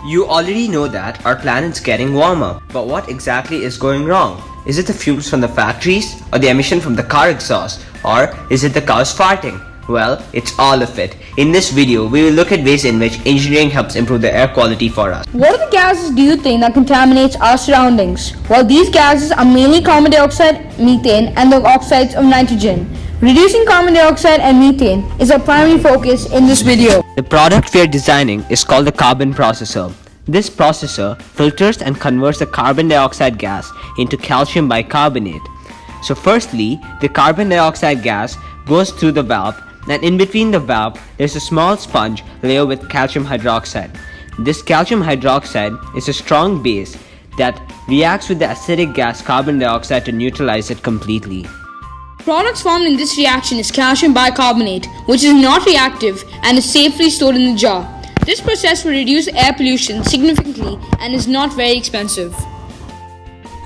You already know that our planet's getting warmer, but what exactly is going wrong? Is it the fumes from the factories, or the emission from the car exhaust, or is it the cows farting? Well, it's all of it. In this video, we will look at ways in which engineering helps improve the air quality for us. What are the gases do you think that contaminates our surroundings? Well, these gases are mainly carbon dioxide, methane, and the oxides of nitrogen. Reducing carbon dioxide and methane is our primary focus in this video. The product we are designing is called the carbon processor. This processor filters and converts the carbon dioxide gas into calcium bicarbonate. So firstly, the carbon dioxide gas goes through the valve, and in between the valve there's a small sponge layer with calcium hydroxide. This calcium hydroxide is a strong base that reacts with the acidic gas carbon dioxide to neutralize it completely. Products formed in this reaction is calcium bicarbonate, which is not reactive and is safely stored in the jar. This process will reduce air pollution significantly and is not very expensive.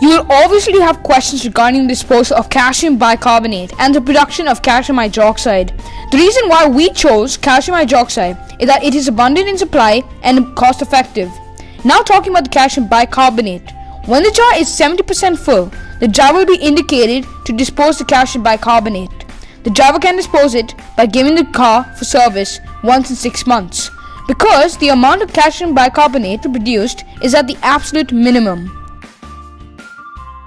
You will obviously have questions regarding the disposal of calcium bicarbonate and the production of calcium hydroxide. The reason why we chose calcium hydroxide is that it is abundant in supply and cost effective. Now talking about the calcium bicarbonate. When the jar is 70% full, the jar will be indicated to dispose the calcium bicarbonate. The driver can dispose it by giving the car for service once in 6 months, because the amount of calcium bicarbonate produced is at the absolute minimum.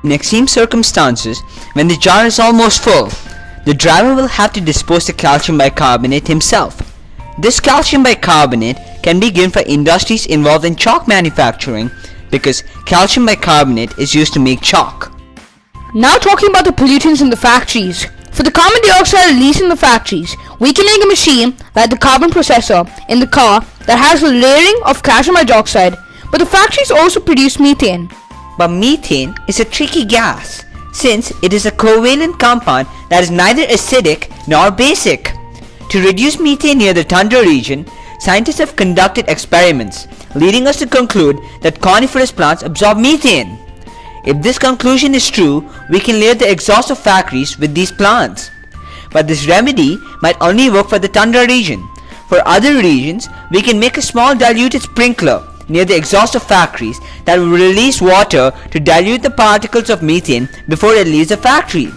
In extreme circumstances, when the jar is almost full, the driver will have to dispose the calcium bicarbonate himself. This calcium bicarbonate can be given for industries involved in chalk manufacturing because calcium bicarbonate is used to make chalk. Now talking about the pollutants in the factories. For the carbon dioxide released in the factories, we can make a machine like the carbon processor in the car that has a layering of calcium hydroxide, but the factories also produce methane. But methane is a tricky gas since it is a covalent compound that is neither acidic nor basic. To reduce methane near the tundra region, scientists have conducted experiments leading us to conclude that coniferous plants absorb methane. If this conclusion is true, we can layer the exhaust of factories with these plants. But this remedy might only work for the tundra region. For other regions, we can make a small diluted sprinkler near the exhaust of factories that will release water to dilute the particles of methane before it leaves the factory.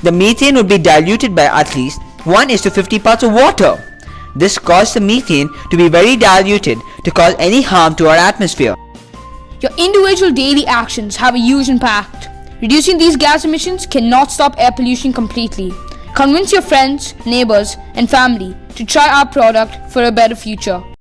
The methane will be diluted by at least 1:50 parts of water. This causes the methane to be very diluted to cause any harm to our atmosphere. Your individual daily actions have a huge impact. Reducing these gas emissions cannot stop air pollution completely. Convince your friends, neighbors, and family to try our product for a better future.